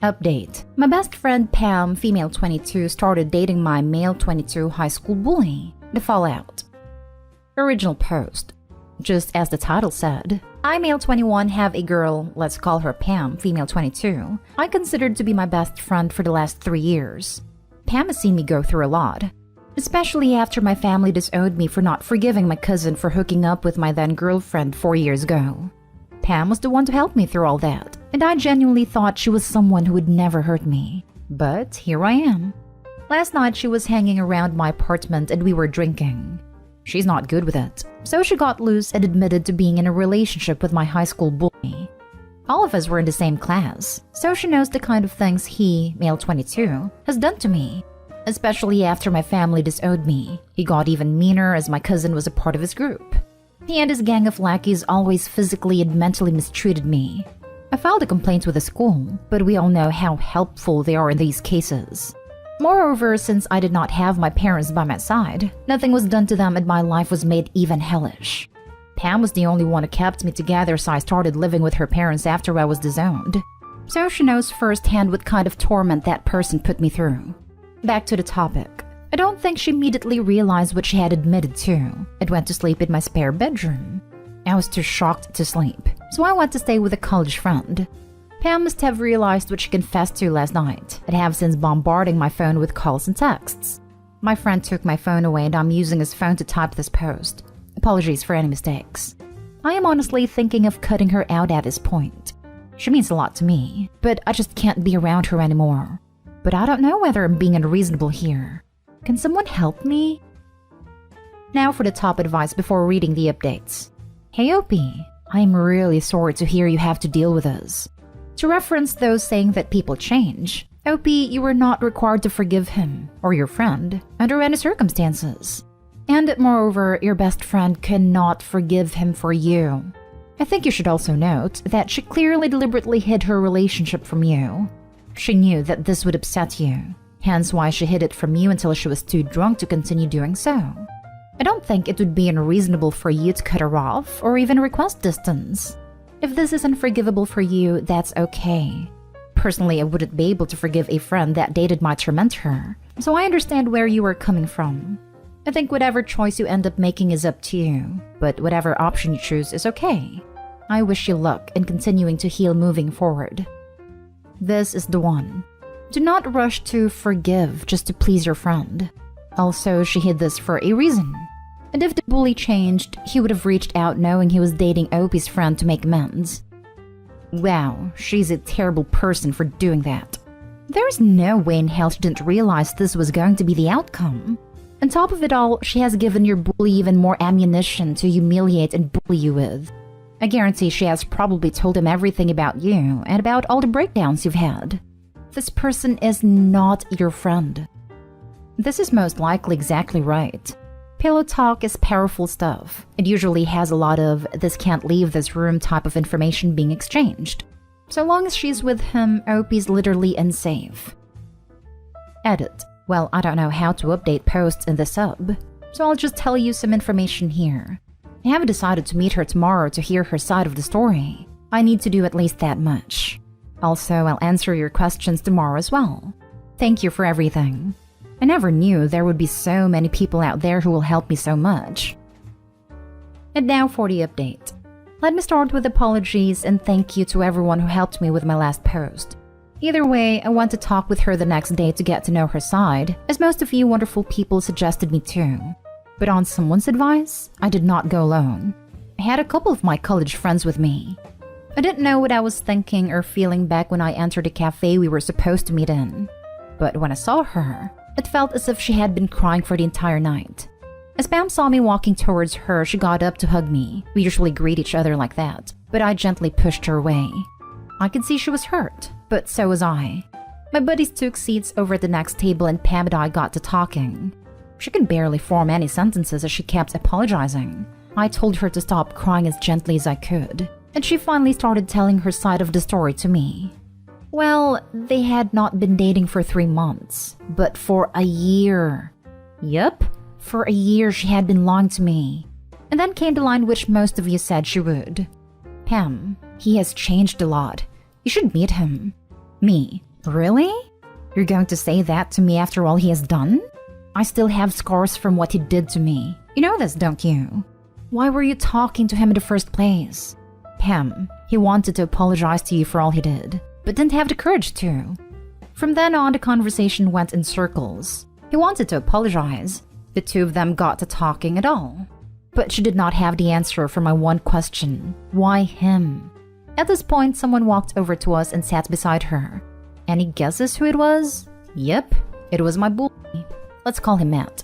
Update. My best friend Pam, female 22, started dating my male 22 high school bully. The fallout. Original post. Just as the title said, I, male 21, have a girl, let's call her Pam, female 22, I considered to be my best friend for the last 3 years. Pam has seen me go through a lot, especially after my family disowned me for not forgiving my cousin for hooking up with my then girlfriend 4 years ago. Pam was the one to help me through all that, and I genuinely thought she was someone who would never hurt me. But here I am. Last night she was hanging around my apartment and we were drinking. She's not good with it, so she got loose and admitted to being in a relationship with my high school bully. All of us were in the same class, so she knows the kind of things he, male 22, has done to me. Especially after my family disowned me. He got even meaner as my cousin was a part of his group. He and his gang of lackeys always physically and mentally mistreated me. I filed a complaint with the school, but we all know how helpful they are in these cases. Moreover, since I did not have my parents by my side, nothing was done to them and my life was made even hellish. Pam was the only one who kept me together, so I started living with her parents after I was disowned. So she knows firsthand what kind of torment that person put me through. Back to the topic. I don't think she immediately realized what she had admitted to and went to sleep in my spare bedroom. I was too shocked to sleep, so I went to stay with a college friend. Pam must have realized what she confessed to last night and have since bombarding my phone with calls and texts. My friend took my phone away and I'm using his phone to type this post. Apologies for any mistakes. I am honestly thinking of cutting her out at this point. She means a lot to me, but I just can't be around her anymore. But I don't know whether I'm being unreasonable here. Can someone help me? Now for the top advice before reading the updates. Hey Opie, I'm really sorry to hear you have to deal with us. To reference those saying that people change, Opie, you are not required to forgive him or your friend under any circumstances. And moreover, your best friend cannot forgive him for you. I think you should also note that she clearly deliberately hid her relationship from you. She knew that this would upset you, hence why she hid it from you until she was too drunk to continue doing so. I don't think it would be unreasonable for you to cut her off or even request distance. If this is unforgivable for you, that's okay. Personally, I wouldn't be able to forgive a friend that dated my tormentor, so I understand where you are coming from. I think whatever choice you end up making is up to you, but whatever option you choose is okay. I wish you luck in continuing to heal moving forward. This is the one. Do not rush to forgive just to please your friend. Also, she hid this for a reason. And if the bully changed, he would have reached out knowing he was dating Opie's friend to make amends. Wow, she's a terrible person for doing that. There's no way in hell she didn't realize this was going to be the outcome. On top of it all, she has given your bully even more ammunition to humiliate and bully you with. I guarantee she has probably told him everything about you and about all the breakdowns you've had. This person is not your friend. This is most likely exactly right. Pillow talk is powerful stuff. It usually has a lot of "this can't leave this room" type of information being exchanged. So long as she's with him, Opie's literally unsafe. Edit. Well, I don't know how to update posts in the sub, so I'll just tell you some information here. I haven't decided to meet her tomorrow to hear her side of the story. I need to do at least that much. Also, I'll answer your questions tomorrow as well. Thank you for everything. I never knew there would be so many people out there who will help me so much. And now for the update. Let me start with apologies and thank you to everyone who helped me with my last post. Either way, I want to talk with her the next day to get to know her side, as most of you wonderful people suggested me to. But on someone's advice, I did not go alone. I had a couple of my college friends with me. I didn't know what I was thinking or feeling back when I entered the cafe we were supposed to meet in. But when I saw her, it felt as if she had been crying for the entire night. As Pam saw me walking towards her, she got up to hug me. We usually greet each other like that, but I gently pushed her away. I could see she was hurt, but so was I. My buddies took seats over at the next table and Pam and I got to talking. She could barely form any sentences as she kept apologizing. I told her to stop crying as gently as I could, and she finally started telling her side of the story to me. Well, they had not been dating for 3 months, but for a year. Yup, for a year she had been lying to me. And then came the line which most of you said she would. Pam, he has changed a lot. You should meet him. Me, Really? You're going to say that to me after all he has done? I still have scars from what he did to me. You know this, don't you? Why were you talking to him in the first place? Pam, he wanted to apologize to you for all he did, but didn't have the courage to. From then on, the conversation went in circles. He wanted to apologize. The two of them got to talking at all. But she did not have the answer for my one question. Why him? At this point, someone walked over to us and sat beside her. Any guesses who it was? Yep, it was my bully. Let's call him Matt.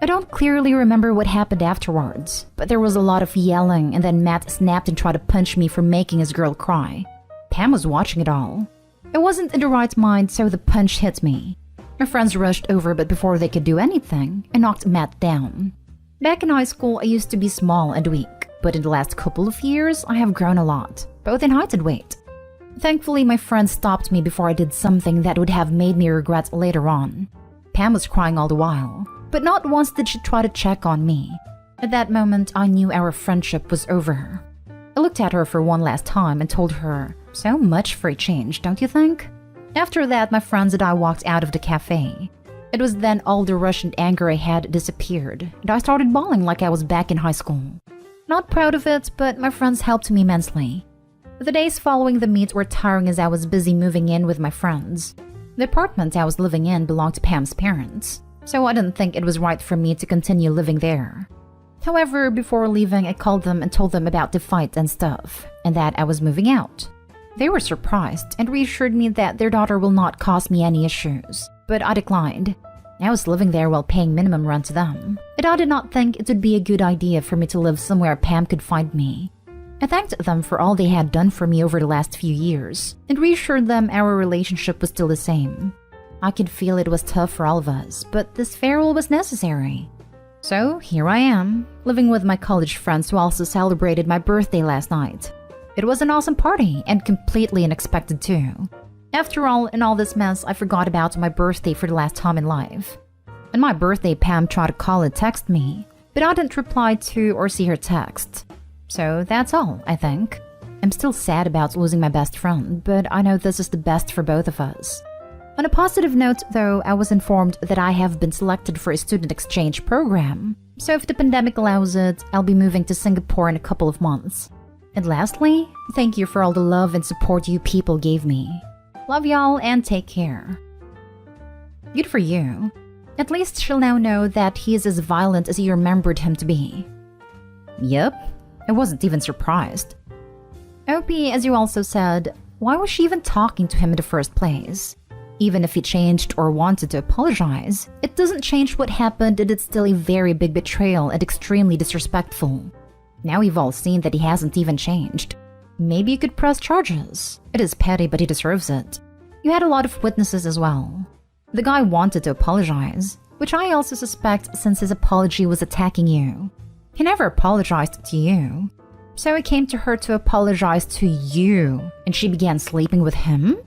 I don't clearly remember what happened afterwards, but there was a lot of yelling and then Matt snapped and tried to punch me for making his girl cry. Pam was watching it all. I wasn't in the right mind, so the punch hit me. My friends rushed over, but before they could do anything, I knocked Matt down. Back in high school, I used to be small and weak, but in the last couple of years, I have grown a lot, both in height and weight. Thankfully, my friends stopped me before I did something that would have made me regret later on. Pam was crying all the while, but not once did she try to check on me. At that moment, I knew our friendship was over. I looked at her for one last time and told her, "So much for a change, don't you think?" After that, my friends and I walked out of the cafe. It was then all the rush and anger I had disappeared, and I started bawling like I was back in high school. Not proud of it, but my friends helped me immensely. The days following the meet were tiring as I was busy moving in with my friends. The apartment I was living in belonged to Pam's parents, so I didn't think it was right for me to continue living there. However, before leaving, I called them and told them about the fight and stuff, and that I was moving out. They were surprised and reassured me that their daughter will not cause me any issues, but I declined. I was living there while paying minimum rent to them, and I did not think it would be a good idea for me to live somewhere Pam could find me. I thanked them for all they had done for me over the last few years, and reassured them our relationship was still the same. I could feel it was tough for all of us, but this farewell was necessary. So here I am, living with my college friends who also celebrated my birthday last night. It was an awesome party, and completely unexpected too. After all, in all this mess, I forgot about my birthday for the last time in life. On my birthday, Pam tried to call and text me, but I didn't reply to or see her text. So that's all, I think. I'm still sad about losing my best friend, but I know this is the best for both of us. On a positive note, though, I was informed that I have been selected for a student exchange program. So if the pandemic allows it, I'll be moving to Singapore in a couple of months. And lastly, thank you for all the love and support you people gave me. Love y'all and take care. Good for you. At least she'll now know that he is as violent as you remembered him to be. Yep, I wasn't even surprised. OP, as you also said, why was she even talking to him in the first place? Even if he changed or wanted to apologize, it doesn't change what happened and it's still a very big betrayal and extremely disrespectful. Now we've all seen that he hasn't even changed. Maybe you could press charges. It is petty, but he deserves it. You had a lot of witnesses as well. The guy wanted to apologize, which I also suspect since his apology was attacking you. He never apologized to you. So it came to her to apologize to you, and she began sleeping with him?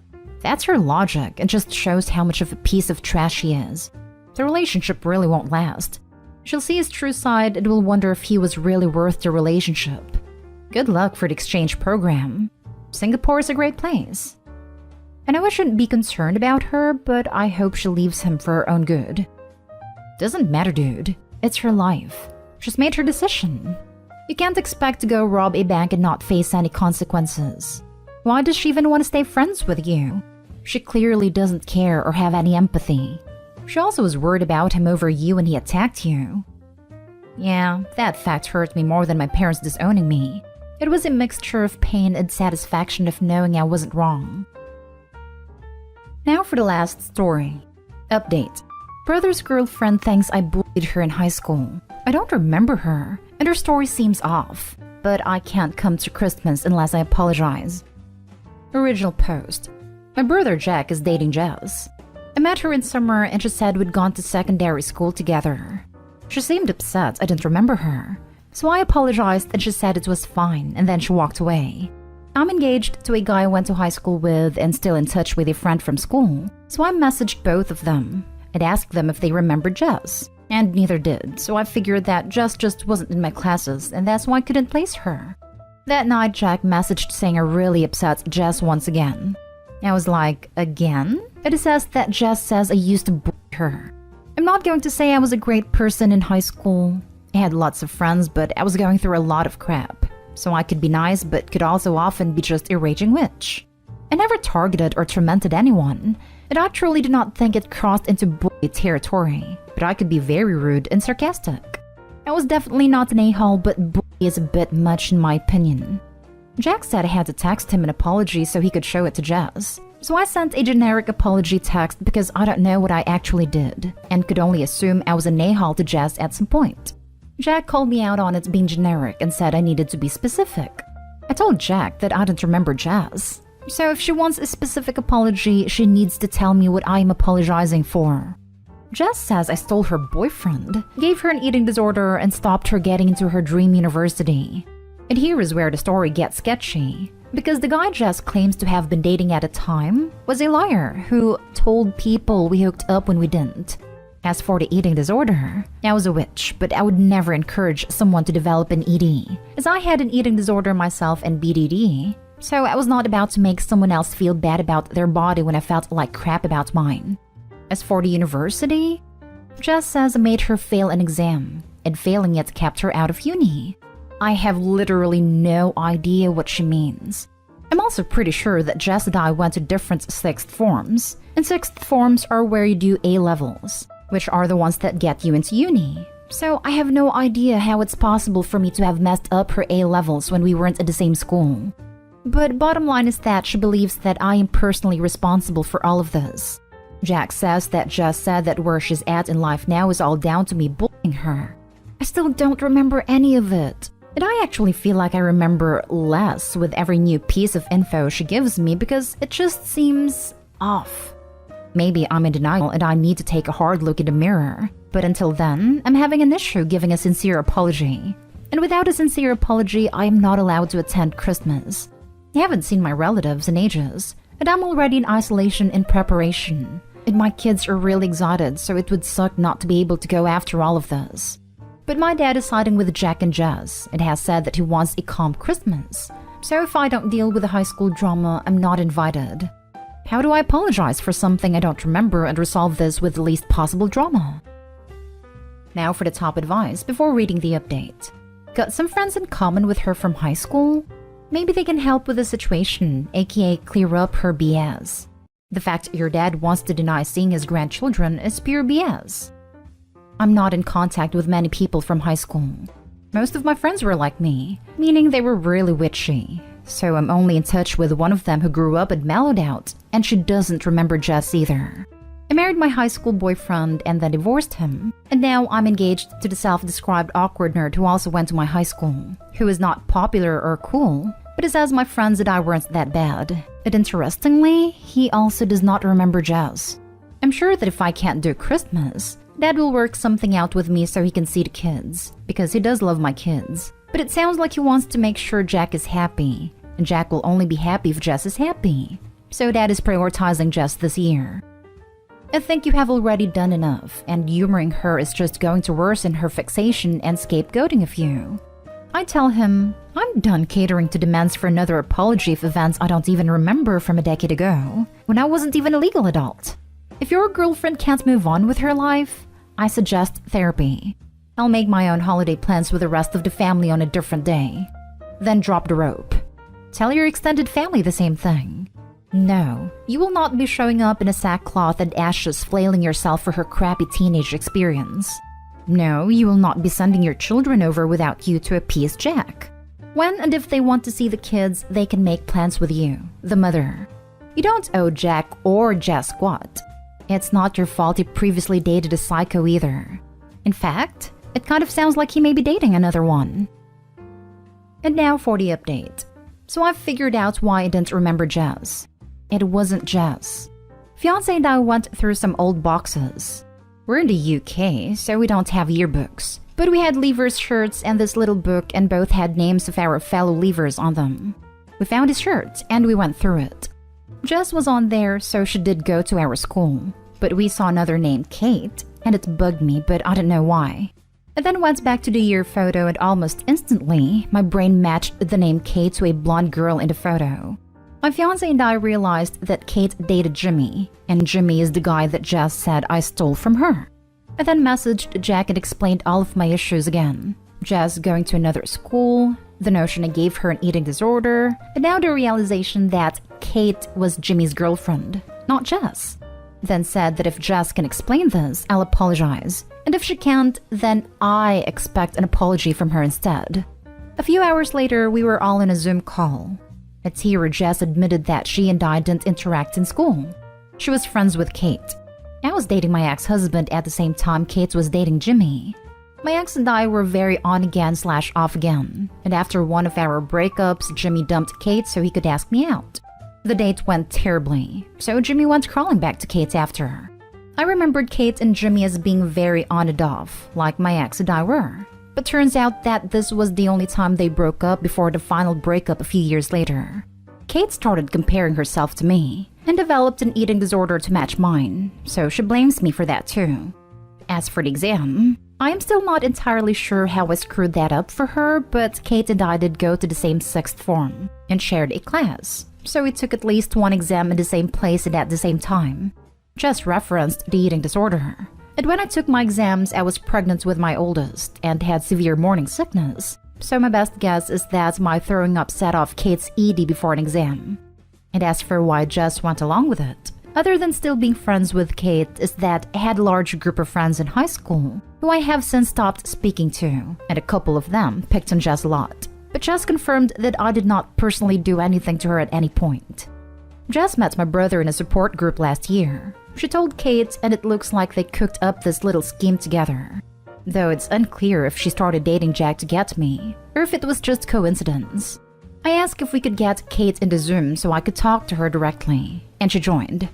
That's her logic and just shows how much of a piece of trash he is. The relationship really won't last. She'll see his true side and will wonder if he was really worth the relationship. Good luck for the exchange program. Singapore is a great place. I know I shouldn't be concerned about her, but I hope she leaves him for her own good. Doesn't matter, dude. It's her life. She's made her decision. You can't expect to go rob a bank and not face any consequences. Why does she even want to stay friends with you? She clearly doesn't care or have any empathy. She also was worried about him over you when he attacked you. Yeah, that fact hurt me more than my parents disowning me. It was a mixture of pain and satisfaction of knowing I wasn't wrong. Now for the last story. Update. Brother's girlfriend thinks I bullied her in high school. I don't remember her, and her story seems off. But I can't come to Christmas unless I apologize. Original post. My brother Jack is dating Jess. I met her in summer and she said we'd gone to secondary school together. She seemed upset I didn't remember her, so I apologized and she said it was fine and then she walked away. I'm engaged to a guy I went to high school with and still in touch with a friend from school, so I messaged both of them and asked them if they remembered Jess, and neither did, so I figured that Jess just wasn't in my classes and that's why I couldn't place her. That night, Jack messaged saying I really upset Jess once again. I was like, again? It says that Jess says I used to bully her. I'm not going to say I was a great person in high school. I had lots of friends, but I was going through a lot of crap. So I could be nice, but could also often be just a raging witch. I never targeted or tormented anyone, and I truly do not think it crossed into bully territory, but I could be very rude and sarcastic. I was definitely not an a-hole, but bully is a bit much in my opinion. Jack said I had to text him an apology so he could show it to Jess. So I sent a generic apology text because I don't know what I actually did, and could only assume I was an a-hole to Jess at some point. Jack called me out on it being generic and said I needed to be specific. I told Jack that I didn't remember Jess. So if she wants a specific apology, she needs to tell me what I am apologizing for. Jess says I stole her boyfriend, gave her an eating disorder, and stopped her getting into her dream university. And here is where the story gets sketchy, because the guy Jess claims to have been dating at the time was a liar who told people we hooked up when we didn't. As for the eating disorder, I was a witch, but I would never encourage someone to develop an ED, as I had an eating disorder myself and BDD, so I was not about to make someone else feel bad about their body when I felt like crap about mine. As for the university, Jess says I made her fail an exam, and failing it kept her out of uni. I have literally no idea what she means. I'm also pretty sure that Jess and I went to different sixth forms, and sixth forms are where you do A-levels, which are the ones that get you into uni. So I have no idea how it's possible for me to have messed up her A-levels when we weren't at the same school. But bottom line is that she believes that I am personally responsible for all of this. Jack says that Jess said that where she's at in life now is all down to me bullying her. I still don't remember any of it. And I actually feel like I remember less with every new piece of info she gives me because it just seems off. Maybe I'm in denial and I need to take a hard look in the mirror. But until then, I'm having an issue giving a sincere apology. And without a sincere apology, I am not allowed to attend Christmas. I haven't seen my relatives in ages, and I'm already in isolation in preparation. And my kids are really excited, so it would suck not to be able to go after all of this. But my dad is siding with Jack and Jess and has said that he wants a calm Christmas. So if I don't deal with the high school drama, I'm not invited. How do I apologize for something I don't remember and resolve this with the least possible drama? Now for the top advice before reading the update. Got some friends in common with her from high school? Maybe they can help with the situation, aka clear up her BS. The fact your dad wants to deny seeing his grandchildren is pure BS. I'm not in contact with many people from high school. Most of my friends were like me, meaning they were really witchy. So I'm only in touch with one of them who grew up and mellowed out, and she doesn't remember Jess either. I married my high school boyfriend and then divorced him, and now I'm engaged to the self-described awkward nerd who also went to my high school, who is not popular or cool, but he says my friends and I weren't that bad. And interestingly, he also does not remember Jess. I'm sure that if I can't do Christmas, Dad will work something out with me so he can see the kids, because he does love my kids. But it sounds like he wants to make sure Jack is happy, and Jack will only be happy if Jess is happy. So Dad is prioritizing Jess this year. I think you have already done enough, and humoring her is just going to worsen her fixation and scapegoating of you. I tell him, I'm done catering to demands for another apology of events I don't even remember from a decade ago, when I wasn't even a legal adult. If your girlfriend can't move on with her life, I suggest therapy. I'll make my own holiday plans with the rest of the family on a different day. Then drop the rope. Tell your extended family the same thing. No, you will not be showing up in a sackcloth and ashes flailing yourself for her crappy teenage experience. No, you will not be sending your children over without you to appease Jack. When and if they want to see the kids, they can make plans with you, the mother. You don't owe Jack or Jess squat. It's not your fault he previously dated a psycho either. In fact, it kind of sounds like he may be dating another one. And now for the update. So I've figured out why I didn't remember Jess. It wasn't Jess. Fiancé and I went through some old boxes. We're in the UK, so we don't have yearbooks. But we had Leavers shirts and this little book, and both had names of our fellow Leavers on them. We found his shirt, and we went through it. Jess was on there, so she did go to our school. But we saw another named Kate, and it bugged me, but I don't know why. I then went back to the year photo, and almost instantly, my brain matched the name Kate to a blonde girl in the photo. My fiancé and I realized that Kate dated Jimmy, and Jimmy is the guy that Jess said I stole from her. I then messaged Jack and explained all of my issues again. Jess going to another school, the notion I gave her an eating disorder, and now the realization that Kate was Jimmy's girlfriend, not Jess. Then said that if Jess can explain this, I'll apologize, and if she can't, then I expect an apology from her instead. A few hours later, we were all in a Zoom call. It's here where Jess admitted that she and I didn't interact in school. She was friends with Kate. I was dating my ex-husband at the same time Kate was dating Jimmy. My ex and I were very on again / off again, and after one of our breakups, Jimmy dumped Kate so he could ask me out. The date went terribly, so Jimmy went crawling back to Kate after. I remembered Kate and Jimmy as being very on and off, like my ex and I were. But turns out that this was the only time they broke up before the final breakup a few years later. Kate started comparing herself to me and developed an eating disorder to match mine, so she blames me for that too. As for the exam, I am still not entirely sure how I screwed that up for her, but Kate and I did go to the same sixth form and shared a class, so we took at least one exam in the same place and at the same time. Just referenced the eating disorder. And when I took my exams, I was pregnant with my oldest and had severe morning sickness. So my best guess is that my throwing up set off Kate's ED before an exam. And as for why Jess went along with it, other than still being friends with Kate, is that I had a large group of friends in high school who I have since stopped speaking to, and a couple of them picked on Jess a lot. But Jess confirmed that I did not personally do anything to her at any point. Jess met my brother in a support group last year. She told Kate, and it looks like they cooked up this little scheme together. Though it's unclear if she started dating Jack to get me, or if it was just coincidence. I asked if we could get Kate into Zoom so I could talk to her directly, and she joined.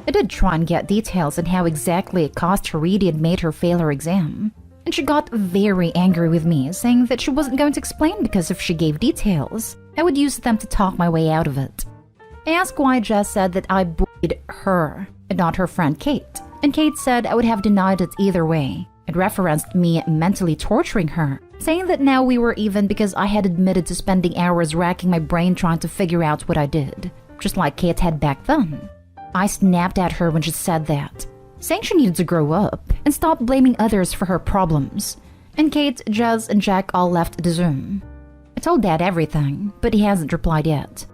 I did try and get details on how exactly it cost her ED and made her fail her exam. And she got very angry with me, saying that she wasn't going to explain because if she gave details, I would use them to talk my way out of it. I asked why Jess said that I bullied her and not her friend Kate, and Kate said I would have denied it either way, and referenced me mentally torturing her, saying that now we were even because I had admitted to spending hours racking my brain trying to figure out what I did, just like Kate had back then. I snapped at her when she said that, saying she needed to grow up and stop blaming others for her problems, and Kate, Jess, and Jack all left the Zoom. I told Dad everything, but he hasn't replied yet.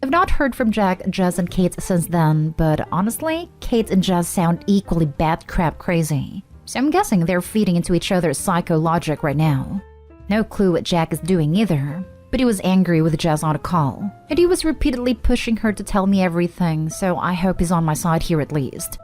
I've not heard from Jack, Jess, and Kate since then, but honestly, Kate and Jess sound equally bat crap crazy. So I'm guessing they're feeding into each other's psycho logic right now. No clue what Jack is doing either, but he was angry with Jess on a call, and he was repeatedly pushing her to tell me everything, so I hope he's on my side here at least.